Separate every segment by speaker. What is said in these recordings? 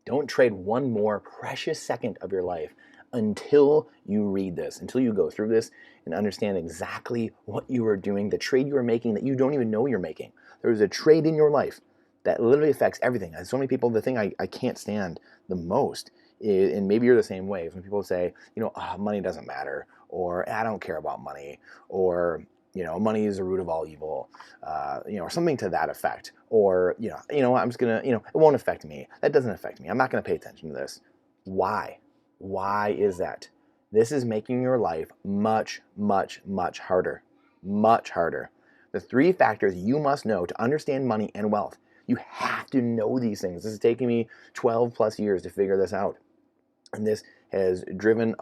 Speaker 1: Don't trade one more precious second of your life until you read this, until you go through this and understand exactly what you are doing, the trade you are making that you don't even know you're making. There is a trade in your life that literally affects everything. And so many people, the thing I can't stand the most is, and maybe you're the same way, when people say, money doesn't matter, or I don't care about money, or money is the root of all evil, or something to that effect, or I'm just gonna, it won't affect me. That doesn't affect me. I'm not gonna pay attention to this. Why? Why is that? This is making your life much, much, much harder. Much harder. The three factors you must know to understand money and wealth. You have to know these things. This has taken me 12 plus years to figure this out. And this has driven,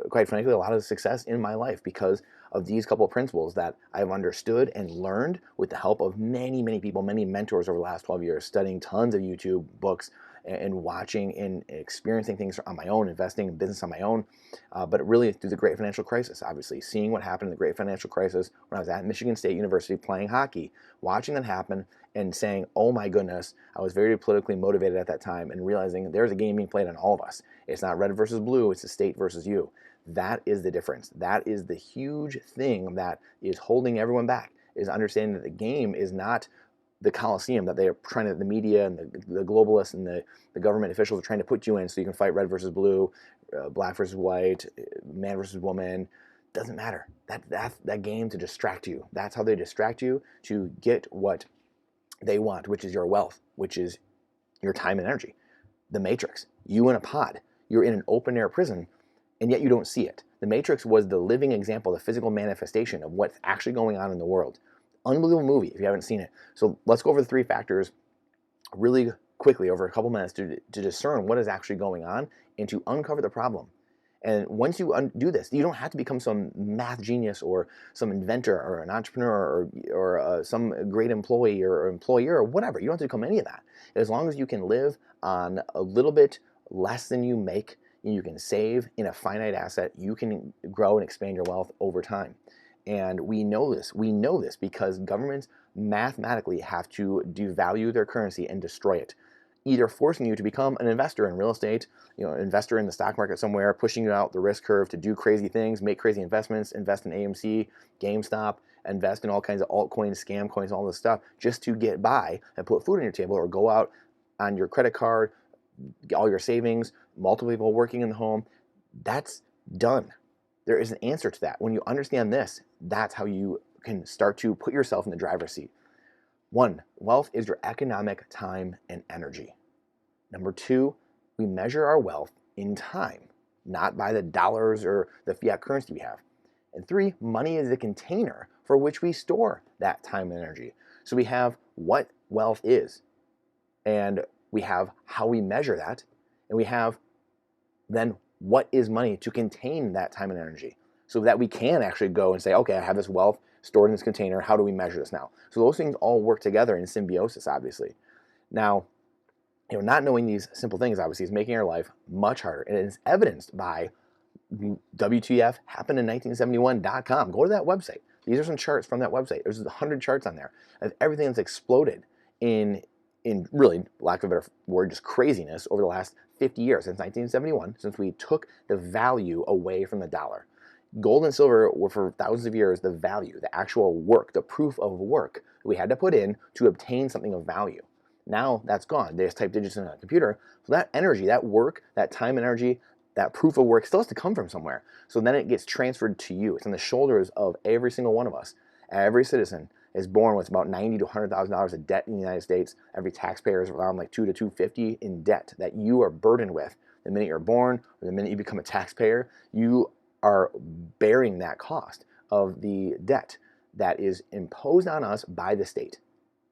Speaker 1: quite frankly, a lot of success in my life because of these couple of principles that I've understood and learned with the help of many, many people, many mentors over the last 12 years, studying tons of YouTube books and watching and experiencing things on my own, investing in business on my own, but really through the Great Financial Crisis, obviously, seeing what happened in the Great Financial Crisis when I was at Michigan State University playing hockey, watching that happen and saying, oh my goodness, I was very politically motivated at that time and realizing there's a game being played on all of us. It's not red versus blue, it's the state versus you. That is the difference. That is the huge thing that is holding everyone back, is understanding that the game is not the Coliseum that they are trying to, the media and the globalists and the government officials are trying to put you in so you can fight red versus blue, black versus white, man versus woman. Doesn't matter. That's that game to distract you. That's how they distract you to get what they want, which is your wealth, which is your time and energy. The Matrix, you in a pod, you're in an open air prison, and yet you don't see it. The Matrix was the living example, the physical manifestation of what's actually going on in the world. Unbelievable movie if you haven't seen it. So let's go over the three factors really quickly over a couple minutes to discern what is actually going on and to uncover the problem. And once you do this, you don't have to become some math genius or some inventor or an entrepreneur or some great employee or employer or whatever. You don't have to become any of that. As long as you can live on a little bit less than you make, you can save in a finite asset, you can grow and expand your wealth over time. And we know this. We know this because governments mathematically have to devalue their currency and destroy it, either forcing you to become an investor in real estate, investor in the stock market somewhere, pushing you out the risk curve to do crazy things, make crazy investments, invest in AMC, GameStop, invest in all kinds of altcoins, scam coins, all this stuff, just to get by and put food on your table, or go out on your credit card, all your savings, multiple people working in the home. That's done. There is an answer to that. When you understand this, that's how you can start to put yourself in the driver's seat. One, wealth is your economic time and energy. Number two, we measure our wealth in time, not by the dollars or the fiat currency we have. And three, money is the container for which we store that time and energy. So we have what wealth is, and we have how we measure that, and we have then what is money to contain that time and energy, so that we can actually go and say, okay, I have this wealth stored in this container. How do we measure this now? So those things all work together in symbiosis, obviously. Now, not knowing these simple things, obviously, is making our life much harder. And it is evidenced by WTF happened in 1971.com. Go to that website. These are some charts from that website. There's 100 charts on there of everything that's exploded in really, lack of a better word, just craziness over the last 50 years, since 1971, since we took the value away from the dollar. Gold and silver were for thousands of years the value, the actual work, the proof of work we had to put in to obtain something of value. Now that's gone. They just type digits in a computer. So that energy, that work, that time and energy, that proof of work still has to come from somewhere. So then it gets transferred to you. It's on the shoulders of every single one of us. Every citizen is born with about $90,000 to $100,000 of debt in the United States. Every taxpayer is around like $200 to $250 in debt that you are burdened with. The minute you're born or the minute you become a taxpayer, you are bearing that cost of the debt that is imposed on us by the state.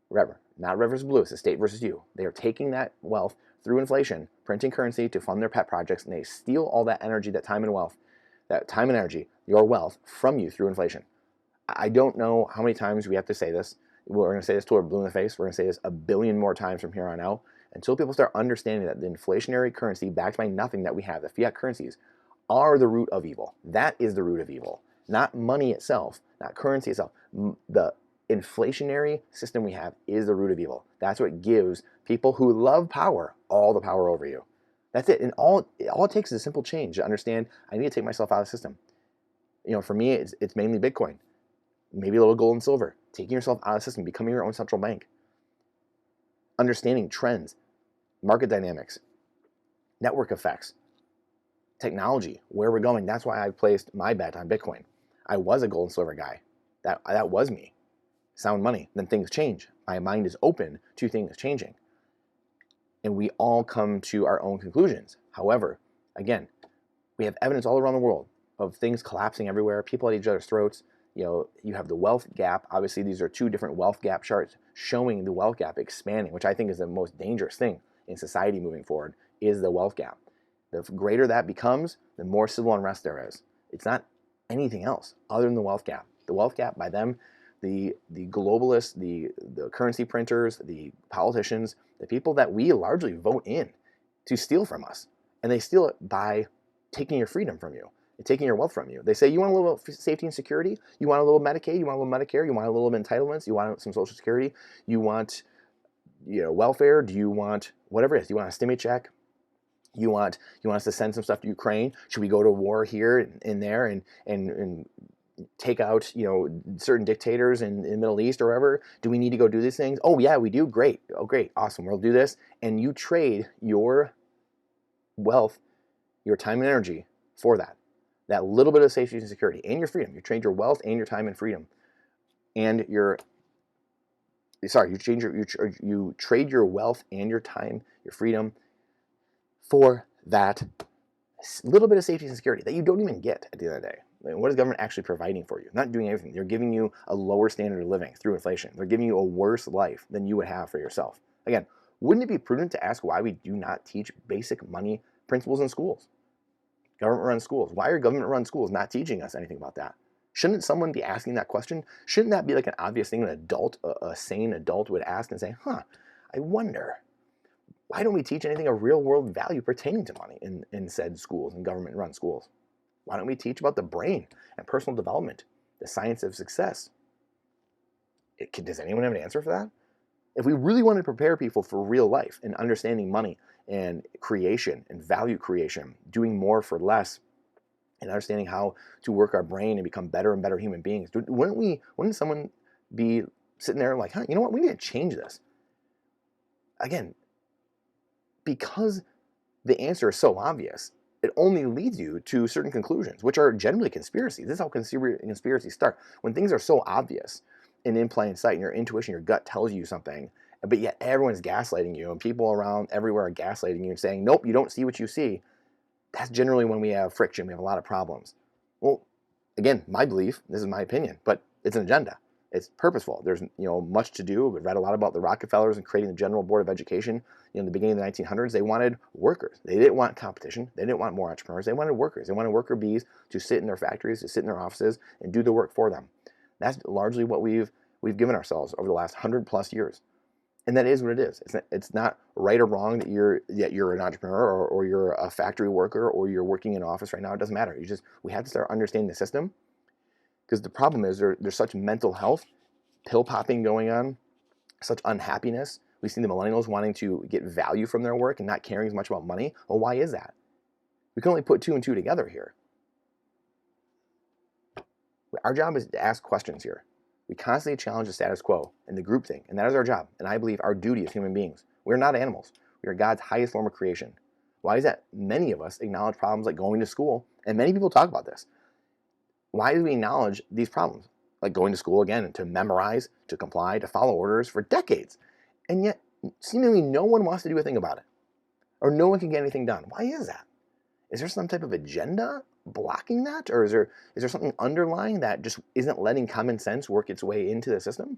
Speaker 1: Remember, not red versus blue, it's the state versus you. They are taking that wealth through inflation, printing currency to fund their pet projects, and they steal all that energy, that time and wealth, that time and energy, your wealth, from you through inflation. I don't know how many times we have to say this. We're going to say this till we're blue in the face. We're going to say this a billion more times from here on out until people start understanding that the inflationary currency backed by nothing that we have, the fiat currencies, are the root of evil. That is the root of evil, not money itself, not currency itself. The inflationary system we have is the root of evil. That's what gives people who love power all the power over you. That's it. And all it takes is a simple change to understand I need to take myself out of the system. For me, it's mainly Bitcoin, maybe a little gold and silver, taking yourself out of the system, becoming your own central bank, understanding trends, market dynamics, network effects, technology, where we're going. That's why I placed my bet on Bitcoin. I was a gold and silver guy. That was me. Sound money. Then things change. My mind is open to things changing. And we all come to our own conclusions. However, again, we have evidence all around the world of things collapsing everywhere, people at each other's throats. You have the wealth gap. Obviously, these are two different wealth gap charts showing the wealth gap expanding, which I think is the most dangerous thing in society moving forward, is the wealth gap. The greater that becomes, the more civil unrest there is. It's not anything else other than the wealth gap. The wealth gap by them, the globalists, the currency printers, the politicians, the people that we largely vote in to steal from us. And they steal it by taking your freedom from you, taking your wealth from you. They say, you want a little safety and security? You want a little Medicaid? You want a little Medicare? You want a little entitlements? You want some Social Security? You want welfare? Do you want whatever it is? Do you want a stimmy check? You want us to send some stuff to Ukraine? Should we go to war here and there and take out certain dictators in the Middle East or wherever? Do we need to go do these things? Oh yeah, we do. Great. Oh great, awesome. We'll do this. And you trade your wealth, your time and energy for that little bit of safety and security and your freedom. You trade your wealth and your time and freedom, and you trade your wealth and your time, your freedom, for that little bit of safety and security that you don't even get at the end of the day. What is government actually providing for you? Not doing anything. They're giving you a lower standard of living through inflation. They're giving you a worse life than you would have for yourself. Again, wouldn't it be prudent to ask why we do not teach basic money principles in schools? Government-run schools. Why are government-run schools not teaching us anything about that? Shouldn't someone be asking that question? Shouldn't that be like an obvious thing a sane adult would ask and say, I wonder, why don't we teach anything of real-world value pertaining to money in said schools, in government-run schools? Why don't we teach about the brain and personal development, the science of success? Does anyone have an answer for that? If we really want to prepare people for real life and understanding money and creation and value creation, doing more for less, and understanding how to work our brain and become better and better human beings, wouldn't someone be sitting there like, you know what, we need to change this? Again, because the answer is so obvious, it only leads you to certain conclusions, which are generally conspiracies. This is how conspiracies start. When things are so obvious and in plain sight, and your intuition, your gut tells you something, but yet everyone's gaslighting you, and people around everywhere are gaslighting you and saying, nope, you don't see what you see. That's generally when we have friction. We have a lot of problems. Well, again, my belief, this is my opinion, but it's an agenda. It's purposeful. There's much to do. We've read a lot about the Rockefellers and creating the General Board of Education. In the beginning of the 1900s, they wanted workers. They didn't want competition. They didn't want more entrepreneurs. They wanted workers. They wanted worker bees to sit in their factories, to sit in their offices, and do the work for them. That's largely what we've given ourselves over the last 100+ years. And that is what it is. It's not right or wrong that you're an entrepreneur or you're a factory worker or you're working in an office right now. It doesn't matter. We have to start understanding the system, because the problem is there's such mental health pill popping going on, such unhappiness. We see the millennials wanting to get value from their work and not caring as much about money. Well, why is that? We can only put two and two together here. Our job is to ask questions here. We constantly challenge the status quo and the groupthink, and that is our job, and I believe our duty as human beings. We are not animals. We are God's highest form of creation. Why is that? Many of us acknowledge problems like going to school, and many people talk about this. Why do we acknowledge these problems? Like going to school again to memorize, to comply, to follow orders for decades. And yet, seemingly no one wants to do a thing about it. Or no one can get anything done. Why is that? Is there some type of agenda blocking that? Or is there something underlying that just isn't letting common sense work its way into the system?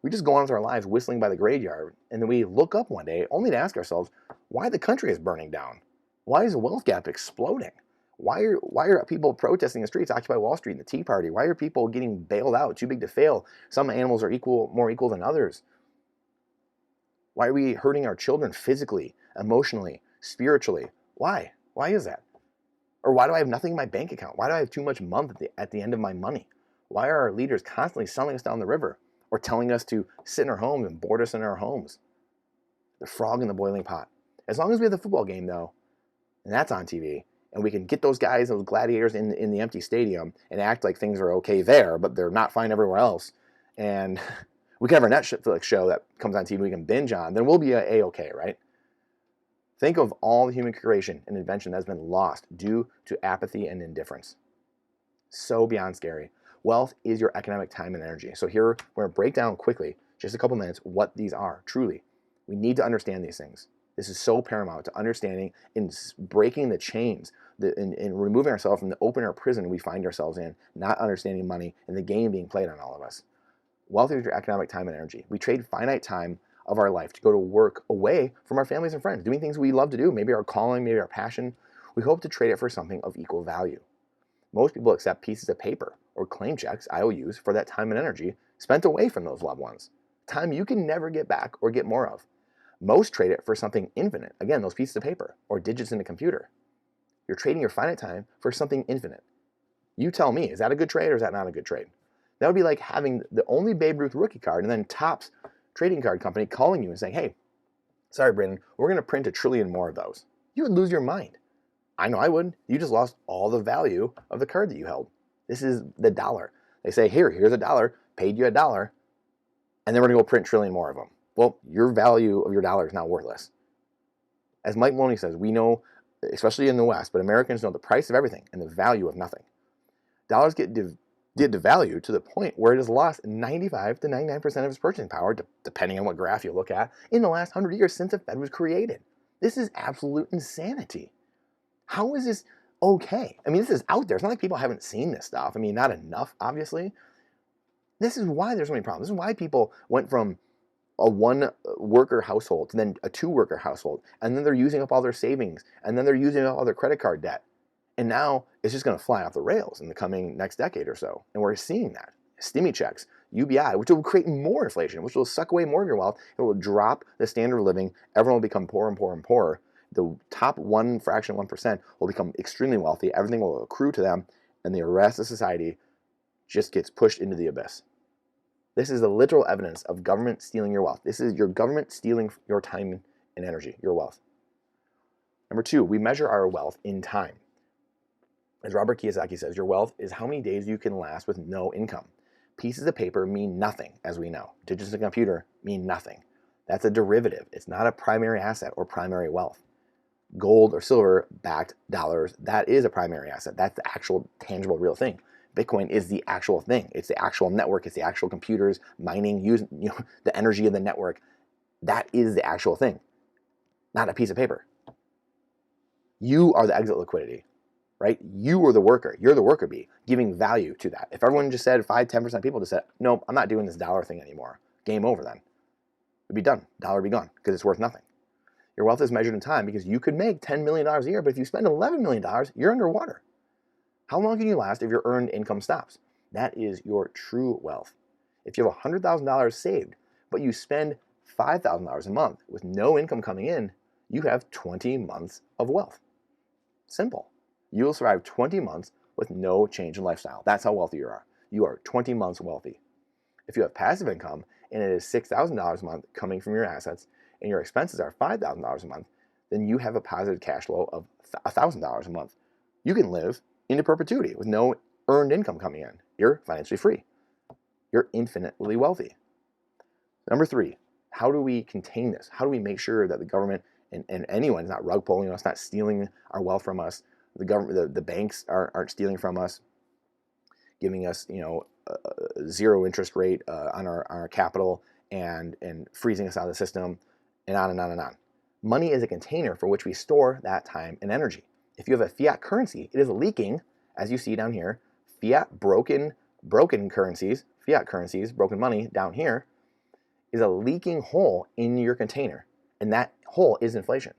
Speaker 1: We just go on with our lives whistling by the graveyard, and then we look up one day only to ask ourselves why the country is burning down. Why is the wealth gap exploding? Why are people protesting in the streets, Occupy Wall Street, and the Tea Party? Why are people getting bailed out, too big to fail? Some animals are more equal than others. Why are we hurting our children physically, emotionally, spiritually? Why? Why is that? Or why do I have nothing in my bank account? Why do I have too much month at the end of my money? Why are our leaders constantly selling us down the river or telling us to sit in our homes and board us in our homes? The frog in the boiling pot. As long as we have the football game, though, and that's on TV. And we can get those guys, those gladiators in the empty stadium and act like things are okay there, but they're not fine everywhere else. And we can have our Netflix show that comes on TV we can binge on, then we'll be A-okay, right? Think of all the human creation and invention that's been lost due to apathy and indifference. So beyond scary. Wealth is your economic time and energy. So here, we're going to break down quickly, just a couple minutes, what these are, truly. We need to understand these things. This is so paramount to understanding and breaking the chains and removing ourselves from the open air prison we find ourselves in, not understanding money and the game being played on all of us. Wealth is your economic time and energy. We trade finite time of our life to go to work away from our families and friends, doing things we love to do, maybe our calling, maybe our passion. We hope to trade it for something of equal value. Most people accept pieces of paper or claim checks, IOUs, for that time and energy spent away from those loved ones, time you can never get back or get more of. Most trade it for something infinite, again, those pieces of paper or digits in a computer. You're trading your finite time for something infinite. You tell me, is that a good trade or is that not a good trade? That would be like having the only Babe Ruth rookie card and then Topps trading card company calling you and saying, hey, sorry, Brandon, we're going to print 1 trillion more of those. You would lose your mind. I know I would. You just lost all the value of the card that you held. This is the dollar. They say, here's $1, paid you $1, and then we're going to go print 1 trillion more of them. Well, your value of your dollar is now worthless. As Mike Maloney says, we know, especially in the West, but Americans know the price of everything and the value of nothing. Dollars get devalued to the point where it has lost 95 to 99% of its purchasing power, depending on what graph you look at, in the last 100 years since the Fed was created. This is absolute insanity. How is this okay? I mean, this is out there. It's not like people haven't seen this stuff. I mean, not enough, obviously. This is why there's so many problems. This is why people went from a 1-worker household to then a 2-worker household, and then they're using up all their savings, and then they're using up all their credit card debt. And now it's just going to fly off the rails in the coming next decade or so. And we're seeing that. Stimmy checks, UBI, which will create more inflation, which will suck away more of your wealth. It will drop the standard of living. Everyone will become poorer and poorer and poorer. The top 1% will become extremely wealthy. Everything will accrue to them, and the rest of society just gets pushed into the abyss. This is the literal evidence of government stealing your wealth. This is your government stealing your time and energy, your wealth. Number 2, we measure our wealth in time. As Robert Kiyosaki says, your wealth is how many days you can last with no income. Pieces of paper mean nothing, as we know. Digits in a computer mean nothing. That's a derivative. It's not a primary asset or primary wealth. Gold or silver backed dollars, that is a primary asset. That's the actual tangible real thing. Bitcoin is the actual thing. It's the actual network. It's the actual computers mining, using the energy of the network. That is the actual thing, not a piece of paper. You are the exit liquidity, right? You are the worker. You're the worker bee, giving value to that. If everyone just said 5-10% of people just said, no, I'm not doing this dollar thing anymore. Game over then. It'd be done. Dollar would be gone because it's worth nothing. Your wealth is measured in time because you could make $10 million a year, but if you spend $11 million, you're underwater. How long can you last if your earned income stops? That is your true wealth. If you have $100,000 saved, but you spend $5,000 a month with no income coming in, you have 20 months of wealth. Simple. You will survive 20 months with no change in lifestyle. That's how wealthy you are. You are 20 months wealthy. If you have passive income and it is $6,000 a month coming from your assets and your expenses are $5,000 a month, then you have a positive cash flow of $1,000 a month. You can live into perpetuity with no earned income coming in. You're financially free. You're infinitely wealthy. Number 3, how do we contain this? How do we make sure that the government and anyone is not rug pulling us, not stealing our wealth from us? The government, the banks aren't stealing from us, giving us a 0 interest rate on our capital and freezing us out of the system, and on and on and on. Money is a container for which we store that time and energy. If you have a fiat currency, it is leaking, as you see down here. Fiat broken currencies, fiat currencies, broken money down here, is a leaking hole in your container. And that hole is inflation.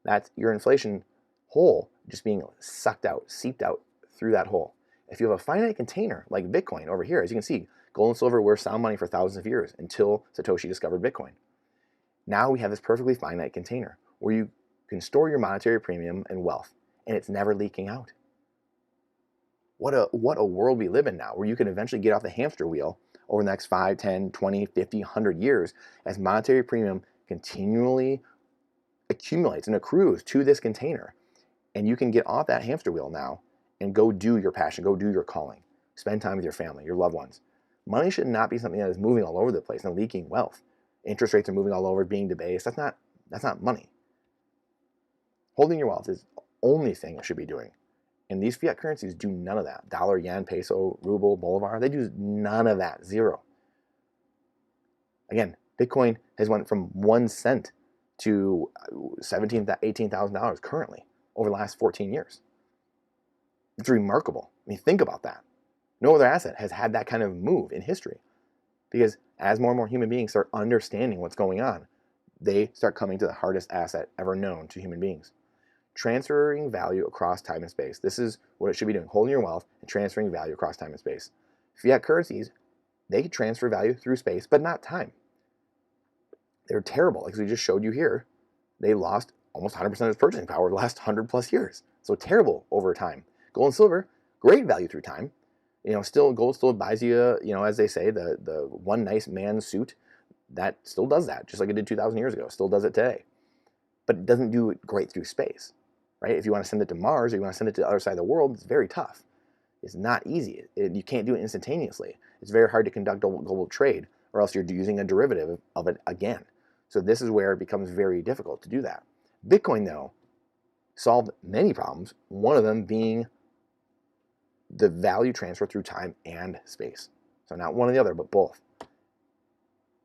Speaker 1: That's your inflation hole just being sucked out, seeped out through that hole. If you have a finite container like Bitcoin over here, as you can see, gold and silver were sound money for thousands of years until Satoshi discovered Bitcoin. Now we have this perfectly finite container where you can store your monetary premium and wealth, and it's never leaking out. What a world we live in now, where you can eventually get off the hamster wheel over the next 5, 10, 20, 50, 100 years as monetary premium continually accumulates and accrues to this container. And you can get off that hamster wheel now and go do your passion, go do your calling, spend time with your family, your loved ones. Money should not be something that is moving all over the place and leaking wealth. Interest rates are moving all over, being debased. That's not money. Holding your wealth is the only thing it should be doing. And these fiat currencies do none of that. Dollar, yen, peso, ruble, bolivar, they do none of that. Zero. Again, Bitcoin has went from 1 cent to $17,000, $18,000 currently over the last 14 years. It's remarkable. I mean, think about that. No other asset has had that kind of move in history, because as more and more human beings start understanding what's going on, they start coming to the hardest asset ever known to human beings. Transferring value across time and space. This is what it should be doing, holding your wealth and transferring value across time and space. Fiat currencies, they can transfer value through space, but not time. They're terrible. Like we just showed you here, they lost almost 100% of its purchasing power over the last 100 plus years. So terrible over time. Gold and silver, great value through time. Still gold still buys you, as they say, the one nice man suit. That still does that, just like it did 2,000 years ago. Still does it today. But it doesn't do it great through space, right? If you want to send it to Mars or you want to send it to the other side of the world, it's very tough. It's not easy. You can't do it instantaneously. It's very hard to conduct global trade, or else you're using a derivative of it again. So this is where it becomes very difficult to do that. Bitcoin, though, solved many problems, one of them being the value transfer through time and space. So not one or the other, but both.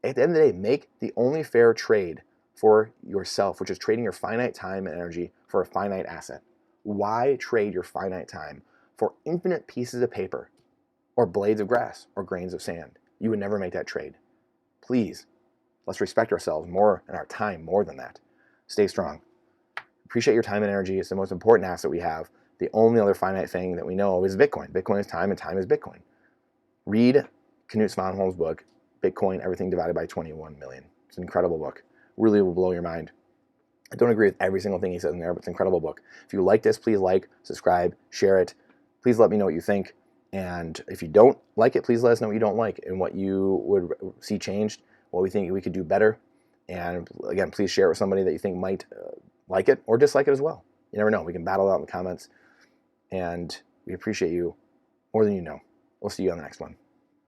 Speaker 1: At the end of the day, make the only fair trade for yourself, which is trading your finite time and energy for a finite asset. Why trade your finite time for infinite pieces of paper or blades of grass or grains of sand? You would never make that trade. Please, let's respect ourselves more and our time more than that. Stay strong. Appreciate your time and energy. It's the most important asset we have. The only other finite thing that we know is Bitcoin. Bitcoin is time, and time is Bitcoin. Read Knut Svanholm's book, Bitcoin, Everything Divided by 21 Million. It's an incredible book. Really will blow your mind. I don't agree with every single thing he says in there, but it's an incredible book. If you like this, please like, subscribe, share it. Please let me know what you think. And if you don't like it, please let us know what you don't like and what you would see changed, what we think we could do better. And again, please share it with somebody that you think might like it or dislike it as well. You never know. We can battle it out in the comments. And we appreciate you more than you know. We'll see you on the next one.